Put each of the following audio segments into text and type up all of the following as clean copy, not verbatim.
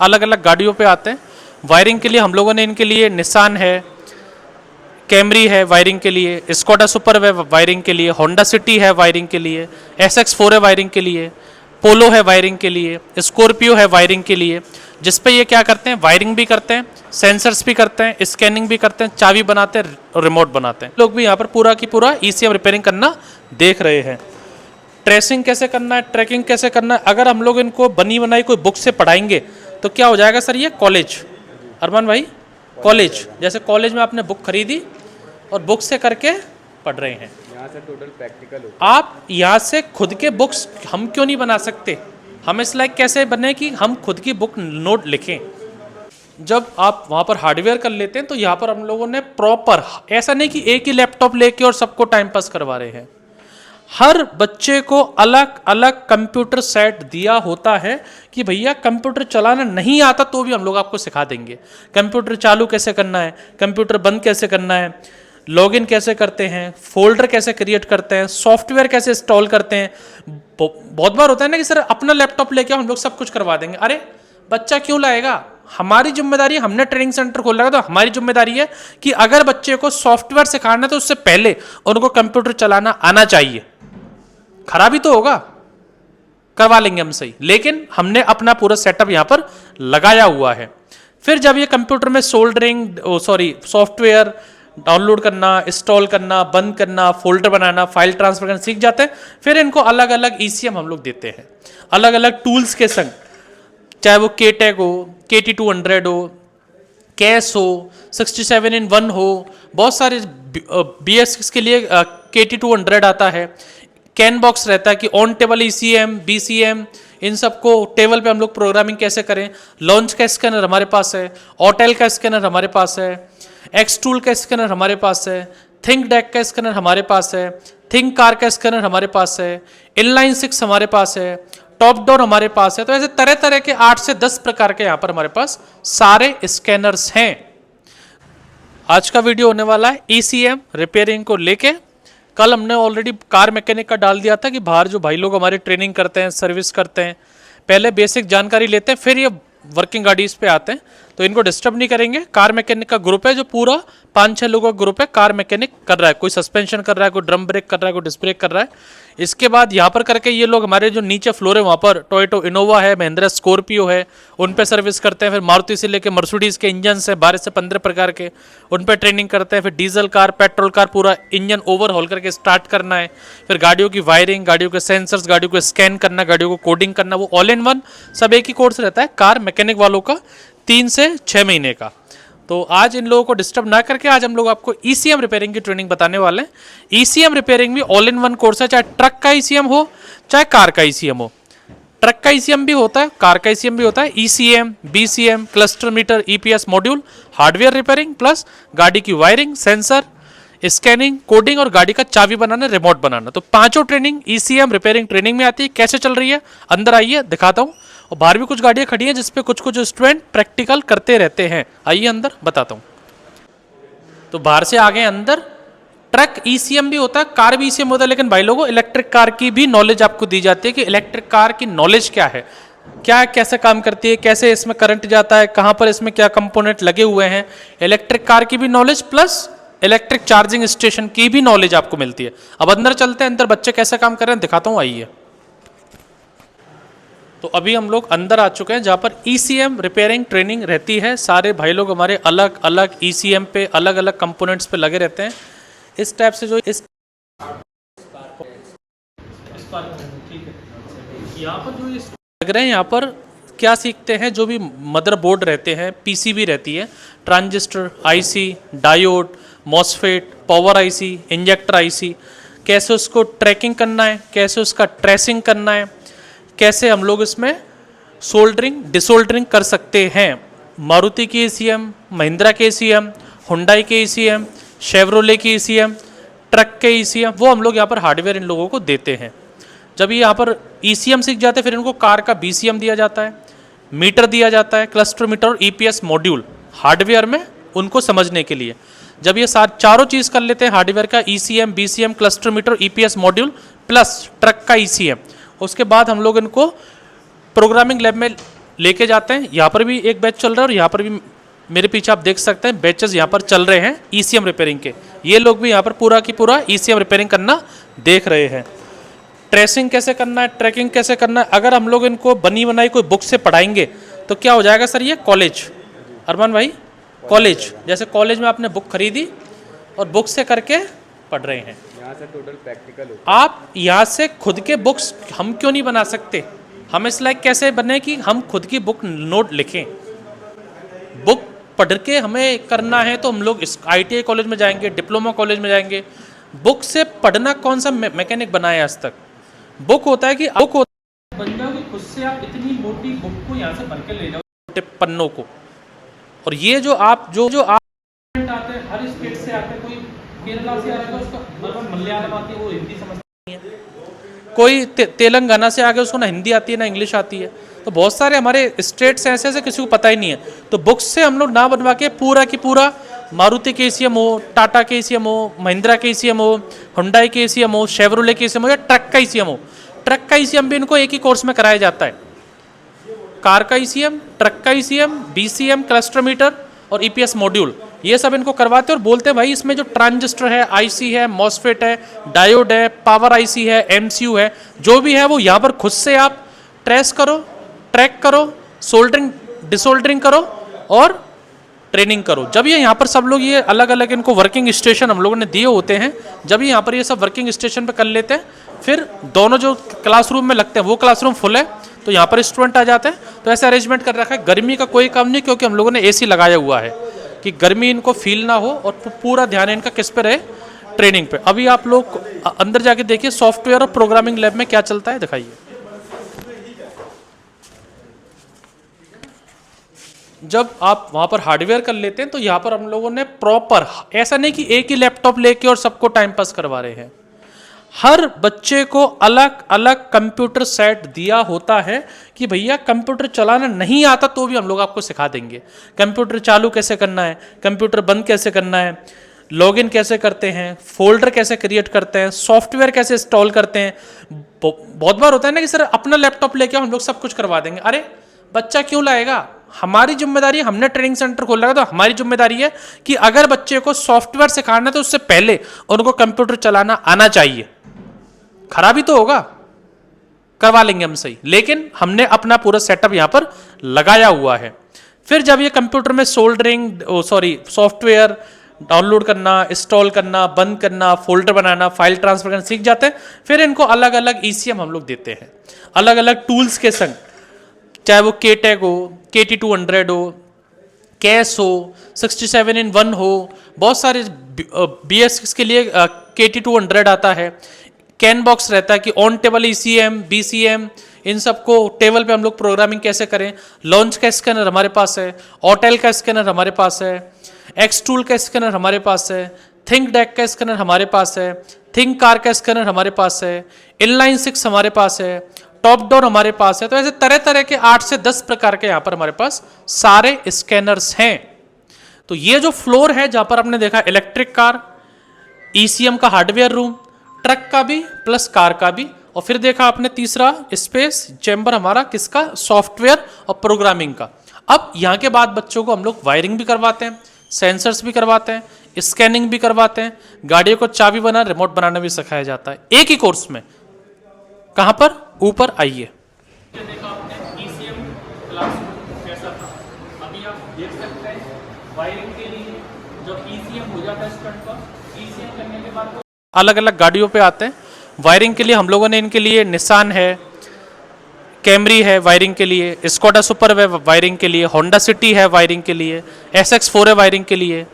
अलग अलग गाड़ियों पे आते हैं। वायरिंग के लिए हम लोगों ने इनके लिए निसान है, कैमरी है वायरिंग के लिए, स्कोडा सुपर है वायरिंग के लिए, होंडा सिटी है वायरिंग के लिए, SX4 है वायरिंग के लिए, पोलो है वायरिंग के लिए, स्कॉर्पियो है वायरिंग के लिए, जिस पे ये क्या करते हैं, वायरिंग भी करते हैं, सेंसर्स भी करते हैं, स्कैनिंग भी करते हैं, चाबी बनाते हैं, रिमोट बनाते हैं। लोग भी यहाँ पर पूरा की पूरा ECM रिपेयरिंग करना देख रहे हैं। ट्रेसिंग कैसे करना है, ट्रैकिंग कैसे करना है, अगर हम लोग इनको बनी बनाई कोई बुक से पढ़ाएंगे तो क्या हो जाएगा सर, ये कॉलेज, अरमान भाई कॉलेज, जैसे कॉलेज में आपने बुक खरीदी और बुक से करके पढ़ रहे हैं। यहाँ से टोटल प्रैक्टिकल होता है। आप यहाँ से खुद के बुक्स हम क्यों नहीं बना सकते? हम इस लायक कैसे बने कि हम खुद की बुक नोट लिखें? जब आप वहाँ पर हार्डवेयर कर लेते हैं तो यहाँ पर हम लोगों ने प्रॉपर, ऐसा नहीं कि एक ही लैपटॉप लेके और सबको टाइम पास करवा रहे हैं, हर बच्चे को अलग अलग कंप्यूटर सेट दिया होता है कि भैया कंप्यूटर चलाना नहीं आता तो भी हम लोग आपको सिखा देंगे। कंप्यूटर चालू कैसे करना है, कंप्यूटर बंद कैसे करना है, लॉगिन कैसे करते हैं, फोल्डर कैसे क्रिएट करते हैं, सॉफ्टवेयर कैसे इंस्टॉल करते हैं। बहुत बार होता है ना कि सर अपना लैपटॉप लेके हम लोग सब कुछ करवा देंगे। अरे बच्चा क्यों लाएगा? हमारी जिम्मेदारी है, हमने ट्रेनिंग सेंटर खोला है तो हमारी जिम्मेदारी है कि अगर बच्चे को सॉफ्टवेयर सिखाना है तो उससे पहले उनको कंप्यूटर चलाना आना चाहिए। खराबी तो होगा, करवा लेंगे हम सही, लेकिन हमने अपना पूरा सेटअप यहां पर लगाया हुआ है। फिर जब ये कंप्यूटर में सॉफ्टवेयर डाउनलोड करना, इंस्टॉल करना, बंद करना, फोल्डर बनाना, फाइल ट्रांसफर करना सीख जाते हैं, फिर इनको अलग अलग ECM हम लोग देते हैं, अलग अलग टूल्स के संग, चाहे वो KTEC हो, KT200 हो, कैस हो, 67-in-1 हो, बहुत सारे BS6 के लिए KT200 आता है, कैन बॉक्स रहता है कि ऑन टेबल ECM, BCM, इन सबको टेबल पे हम लोग प्रोग्रामिंग कैसे करें। लॉन्च का स्कैनर हमारे पास है, ऑटेल का स्कैनर हमारे पास है, एक्स टूल का स्कैनर हमारे पास है, थिंक डेक का स्कैनर हमारे पास है, थिंक कार का स्कैनर हमारे पास है, इनलाइन 6 हमारे पास है, टॉप डाउन हमारे पास है। तो ऐसे तरह तरह के 8 से 10 प्रकार के यहाँ पर हमारे पास सारे स्कैनर्स हैं। आज का वीडियो होने वाला है ECM रिपेयरिंग को लेके। कल हमने ऑलरेडी कार मैकेनिक का डाल दिया था कि बाहर जो भाई लोग हमारे ट्रेनिंग करते हैं, सर्विस करते हैं, पहले बेसिक जानकारी लेते हैं, फिर ये वर्किंग गाड़ीज पे आते हैं, तो इनको डिस्टर्ब नहीं करेंगे। कार मैकेनिक का ग्रुप है जो पूरा 5-6 लोगों का ग्रुप है, कार मैकेनिक कर रहा है, कोई सस्पेंशन कर रहा है, कोई ड्रम ब्रेक कर रहा है, कोई डिस्क ब्रेक कर रहा है। इसके बाद यहाँ पर करके ये लोग हमारे जो नीचे फ्लोर है वहाँ पर टोयोटा इनोवा है, महिंद्रा स्कॉर्पियो है, उन पे सर्विस करते हैं। फिर मारुति से लेके मर्सिडीज के इंजन से 12 से 15 प्रकार के, उन पे ट्रेनिंग करते हैं। फिर डीजल कार, पेट्रोल कार, पूरा इंजन ओवरहॉल करके स्टार्ट करना है। फिर गाड़ियों की वायरिंग, गाड़ियों के सेंसर्स, गाड़ियों को स्कैन करना, गाड़ियों को कोडिंग करना, वो ऑल इन वन सब एक ही कोर्स रहता है कार मैकेनिक वालों का, 3 से 6 महीने का। तो आज इन लोगों को डिस्टर्ब ना करके आज हम लोग आपको ECM रिपेयरिंग की ट्रेनिंग बताने वाले हैं। ECM रिपेयरिंग भी ऑल इन वन कोर्स है, चाहे ट्रक का ECM हो, चाहे कार का ECM हो। ट्रक का ECM भी होता है, कार का ECM भी होता है। ECM, BCM, cluster meter, EPS module, hardware repairing plus गाड़ी की वायरिंग, सेंसर, स्कैनिंग, कोडिंग और गाड़ी का चाबी बनाना, रिमोट बनाना। तो पांचों ट्रेनिंग ECM रिपेयरिंग ट्रेनिंग में आती है। कैसे चल रही है अंदर आइए दिखाता हूँ। और बाहर भी कुछ गाड़ियां खड़ी हैं जिसपे कुछ कुछ स्टूडेंट प्रैक्टिकल करते रहते हैं। आइए अंदर बताता हूँ। तो बाहर से आ गए अंदर। ट्रक ECM भी होता है, कार भी ECM होता है, लेकिन भाई लोगों इलेक्ट्रिक कार की भी नॉलेज आपको दी जाती है कि इलेक्ट्रिक कार की नॉलेज क्या है, क्या कैसे काम करती है, कैसे इसमें करंट जाता है, कहाँ पर इसमें क्या कंपोनेंट लगे हुए हैं। इलेक्ट्रिक कार की भी knowledge plus electric charging station की भी नॉलेज आपको मिलती है। अब अंदर चलते हैं, अंदर बच्चे कैसे काम कर रहे हैं दिखाता हूँ, आइए। तो अभी हम लोग अंदर आ चुके हैं जहाँ पर ECM रिपेयरिंग ट्रेनिंग रहती है। सारे भाई लोग हमारे अलग अलग ECM पे, अलग अलग कंपोनेंट्स पे लगे रहते हैं। इस टाइप से जो इस यहाँ पर जो लग रहे हैं, यहाँ पर क्या सीखते हैं, जो भी मदरबोर्ड रहते हैं, PCB रहती है, transistor, IC, diode, MOSFET, power IC, injector IC, कैसे उसको ट्रैकिंग करना है, कैसे उसका ट्रेसिंग करना है, कैसे हम लोग इसमें सोल्डरिंग डिसोल्डरिंग कर सकते हैं। मारुति के ECM, महिंद्रा के ECM, हुंडई के ECM, शेवरोले के ECM, ट्रक के ECM, वो हम लोग यहाँ पर हार्डवेयर इन लोगों को देते हैं। जब ये यहाँ पर ECM सीख जाते हैं फिर इनको कार का BCM दिया जाता है, मीटर दिया जाता है, क्लस्टर मीटर और EPS मॉड्यूल हार्डवेयर में उनको समझने के लिए। जब ये चारों चीज़ कर लेते हैं, हार्डवेयर का ECM, BCM, cluster meter, EPS module plus truck का ECM, उसके बाद हम लोग इनको प्रोग्रामिंग लैब में लेके जाते हैं। यहाँ पर भी एक बैच चल रहा है और यहाँ पर भी मेरे पीछे आप देख सकते हैं बैचेस यहाँ पर चल रहे हैं ईसीएम रिपेयरिंग के। ये लोग भी यहाँ पर पूरा की पूरा ईसीएम रिपेयरिंग करना देख रहे हैं। ट्रेसिंग कैसे करना है, ट्रैकिंग कैसे करना है, अगर हम लोग इनको बनी बनाई कोई बुक से पढ़ाएंगे तो क्या हो जाएगा सर, ये कॉलेज, अरमान भाई कॉलेज, जैसे कॉलेज में आपने बुक खरीदी और बुक से करके पढ़ रहे हैं। यहाँ से टोटल प्रैक्टिकल होता आप यहाँ से खुद के बुक्स हम क्यों नहीं बना सकते? हम इस लायक कैसे बने कि हम खुद की बुक नोट लिखें? बुक पढ़ के हमें करना है तो हम लोग इस आईटीआई कॉलेज में जाएंगे, डिप्लोमा कॉलेज में जाएंगे। बुक से पढ़ना कौन सा मैकेनिक बनाया आज तक? बुक होता है कि बुक होता है बन जाओ कि खुद से आप इतनी मोटी बुक को यहाँ से भर के ले जाओ छोटे पन्नों को। और ये जो आप जो आप आते हैं, हर स्टेट से आते हैं, कोई केरला से आ रहा है उसका मतलब मलयालम आती है, वो हिंदी समझता नहीं है। कोई तेलंगाना से आ गया, उसको ना हिंदी आती है ना इंग्लिश आती है। तो बहुत सारे हमारे स्टेट्स ऐसे ऐसे किसी को पता ही नहीं है। तो बुक्स से हम लोग ना बनवा के पूरा की पूरा मारुति के ईसीएम हो, टाटा के ईसीएम हो, महिंद्रा के ईसीएम हो, हुंडई के ईसीएम हो, शेवरोले के ईसीएम हो या ट्रक का ईसीएम हो, ट्रक का ईसीएम भी इनको एक ही कोर्स में कराया जाता है। कार का ईसीएम, ट्रक का ईसीएम, बीसीएम, क्लस्टर मीटर और ईपीएस मॉड्यूल, ये सब इनको करवाते हैं और बोलते हैं भाई इसमें जो ट्रांजिस्टर है, आईसी है, मॉसफेट है, डायोड है, पावर आईसी है, एमसीयू है, जो भी है वो यहाँ पर खुद से आप ट्रेस करो, ट्रैक करो, सोल्डरिंग डिसोल्डरिंग करो और ट्रेनिंग करो। जब ये यहाँ पर सब लोग ये अलग अलग इनको वर्किंग स्टेशन हम लोगों ने दिए होते हैं, जब ये यहाँ पर ये सब वर्किंग स्टेशन पे कर लेते हैं, फिर दोनों जो क्लासरूम में लगते हैं वो क्लासरूम फुल है तो यहाँ पर स्टूडेंट आ जाते हैं। तो ऐसा अरेंजमेंट कर रखा है। गर्मी का कोई काम नहीं, क्योंकि हम लोगों ने एसी लगाया हुआ है कि गर्मी इनको फील ना हो और पूरा ध्यान इनका किस पे रहे, ट्रेनिंग पे। अभी आप लोग अंदर जाके देखिए सॉफ्टवेयर और प्रोग्रामिंग लैब में क्या चलता है, दिखाइए। जब आप वहाँ पर हार्डवेयर कर लेते हैं तो यहाँ पर हम लोगों ने प्रॉपर, ऐसा नहीं कि एक ही लैपटॉप लेके और सबको टाइम पास करवा रहे हैं, हर बच्चे को अलग अलग कंप्यूटर सेट दिया होता है कि भैया कंप्यूटर चलाना नहीं आता तो भी हम लोग आपको सिखा देंगे। कंप्यूटर चालू कैसे करना है, कंप्यूटर बंद कैसे करना है, लॉगिन कैसे करते हैं, फोल्डर कैसे क्रिएट करते हैं, सॉफ्टवेयर कैसे इंस्टॉल करते हैं। बहुत बार होता है ना कि सर अपना लैपटॉप लेके हम लोग सब कुछ करवा देंगे। अरे बच्चा क्यों लाएगा? हमारी जिम्मेदारी है, हमने ट्रेनिंग सेंटर खोला है तो हमारी जिम्मेदारी है कि अगर बच्चे को सॉफ्टवेयर सिखाना है तो उससे पहले उनको कंप्यूटर चलाना आना चाहिए। खराबी तो होगा, करवा लेंगे हम सही, लेकिन हमने अपना पूरा सेटअप यहां पर लगाया हुआ है। फिर जब ये कंप्यूटर में सोल्डरिंग सॉफ्टवेयर डाउनलोड करना, इंस्टॉल करना, बंद करना, फोल्डर बनाना, फाइल ट्रांसफर करना सीख जाते हैं, फिर इनको अलग अलग ईसीएम हम लोग देते हैं, अलग अलग टूल्स के संग, चाहे वो केटेक हो, KT200 हो, कैस हो, 67in1 हो, बहुत सारे BS के लिए KT200 आता है, कैन बॉक्स रहता है कि ऑन टेबल ECM, BCM, इन सबको टेबल पे हम लोग प्रोग्रामिंग कैसे करें। लॉन्च का स्कैनर हमारे पास है, ऑटेल का स्कैनर हमारे पास है, एक्स टूल का स्कैनर हमारे पास है, थिंक डेक का स्कैनर हमारे पास है, थिंक कार का स्कैनर हमारे पास है, इनलाइन 6 हमारे पास है, टॉप डाउन हमारे पास है। तो ऐसे तरह तरह के 8 से 10 प्रकार के यहाँ पर हमारे पास सारे स्कैनर्स हैं। तो ये जो फ्लोर है जहाँ पर आपने देखा इलेक्ट्रिक कार, ECM का हार्डवेयर रूम, ट्रक का भी प्लस कार का भी, और फिर देखा आपने तीसरा स्पेस चैम्बर हमारा किसका, सॉफ्टवेयर और प्रोग्रामिंग का। अब यहाँ के बाद बच्चों को हम लोग वायरिंग भी करवाते हैं, सेंसर्स भी करवाते हैं, स्कैनिंग भी करवाते हैं, गाड़ियों को चाबी बना, रिमोट बनाना भी सिखाया जाता है एक ही कोर्स में। कहाँ पर? ऊपर आइए। देखा आपने ECM क्लासरूम कैसा था, अभी आप देख सकते हैं वायरिंग के लिए जब ECM हो जाता है स्टूडेंट का, ECM करने के बाद अलग अलग गाड़ियों पे आते हैं वायरिंग के लिए। हम लोगों ने इनके लिए निसान है, कैमरी है वायरिंग के लिए, स्कोडा सुपर है वायरिंग के लिए, होंडा सिटी है वायरिंग के लिए, SX4 है वायरिंग के लिए,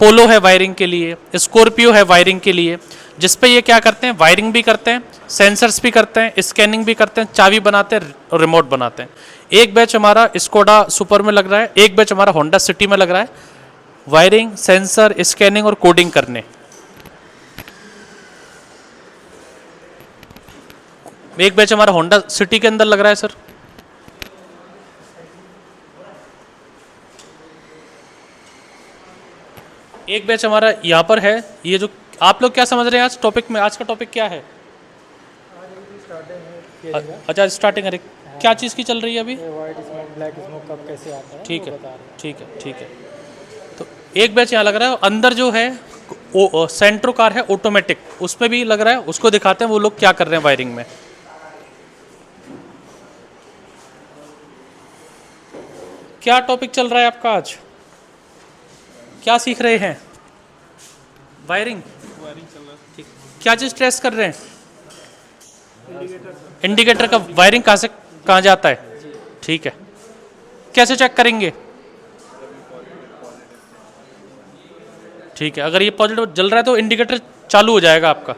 पोलो है वायरिंग के लिए, स्कॉर्पियो है वायरिंग के लिए, जिसपे ये क्या करते हैं, वायरिंग भी करते हैं, सेंसर्स भी करते हैं, स्कैनिंग भी करते हैं, चाबी बनाते हैं और रिमोट बनाते हैं। एक बैच हमारा स्कोडा सुपर में लग रहा है, एक बैच हमारा होंडा सिटी में लग रहा है, वायरिंग, सेंसर, स्कैनिंग और कोडिंग करने। एक बैच हमारा होंडा सिटी के अंदर लग रहा है सर। एक बैच हमारा यहाँ पर है। ये जो आप लोग क्या समझ रहे हैं आज टॉपिक में, आज का टॉपिक क्या है? अच्छा स्टार्टिंग है। क्या चीज़ की चल रही है अभी? ये वाइट स्मोक ब्लैक स्मोक कब कैसे आता है ठीक वो है, बता रहे हैं। ठीक है, ठीक है। तो एक बैच यहाँ लग रहा है, अंदर जो है सेंट्रो कार है ऑटोमेटिक, उसमें भी लग रहा है, उसको दिखाते हैं वो लोग क्या कर रहे हैं वायरिंग में। क्या टॉपिक चल रहा है आपका आज? क्या सीख रहे हैं? वायरिंग ठीक। क्या चीज़ ट्रेस कर रहे हैं? इंडिकेटर का वायरिंग कहाँ से कहाँ जाता है? ठीक है। कैसे चेक करेंगे? ठीक है, अगर ये पॉजिटिव जल रहा है तो इंडिकेटर चालू हो जाएगा आपका।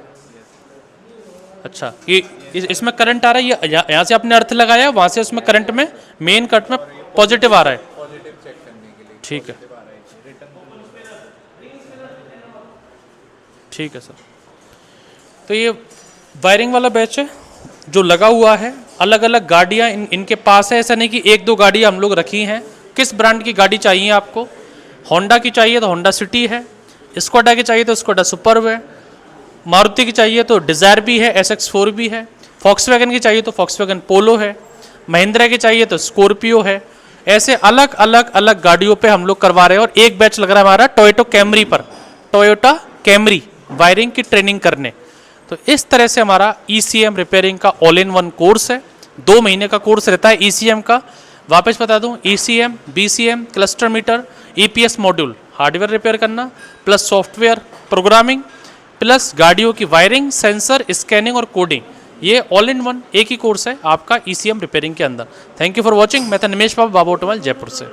अच्छा, ये इसमें करंट आ रहा है, ये यहाँ से आपने अर्थ लगाया, वहाँ से उसमें करंट में मेन कट में पॉजिटिव आ रहा है। ठीक है, ठीक है सर। तो ये वायरिंग वाला बैच है जो लगा हुआ है, अलग अलग गाड़ियाँ इनके पास है, ऐसा नहीं कि एक दो गाड़ियाँ हम लोग रखी हैं। किस ब्रांड की गाड़ी चाहिए आपको? होंडा की चाहिए तो होंडा सिटी है, स्कोडा की चाहिए तो स्कोडा सुपर्ब है, मारुति की चाहिए तो डिज़ायर भी है, SX4 भी है, फॉक्सवैगन की चाहिए तो फॉक्सवैगन पोलो है, महिंद्रा की चाहिए तो स्कॉर्पियो है। ऐसे अलग अलग अलग गाड़ियों पे हम लोग करवा रहे हैं। और एक बैच लग रहा है हमारा टोयोटा कैमरी पर, टोयोटा कैमरी वायरिंग की ट्रेनिंग करने। तो इस तरह से हमारा ECM रिपेयरिंग का ऑल इन वन कोर्स है। 2 महीने का कोर्स रहता है ECM का। वापस बता दूं, ECM, BCM, cluster meter, EPS module, hardware repair करना प्लस सॉफ्टवेयर प्रोग्रामिंग प्लस गाड़ियों की वायरिंग, सेंसर, स्कैनिंग और कोडिंग, ये ऑल इन वन एक ही कोर्स है आपका ECM रिपेयरिंग के अंदर। Thank you for watching. मैं था निमेश बाबू, बाबू ऑटोमोबाइल जयपुर से।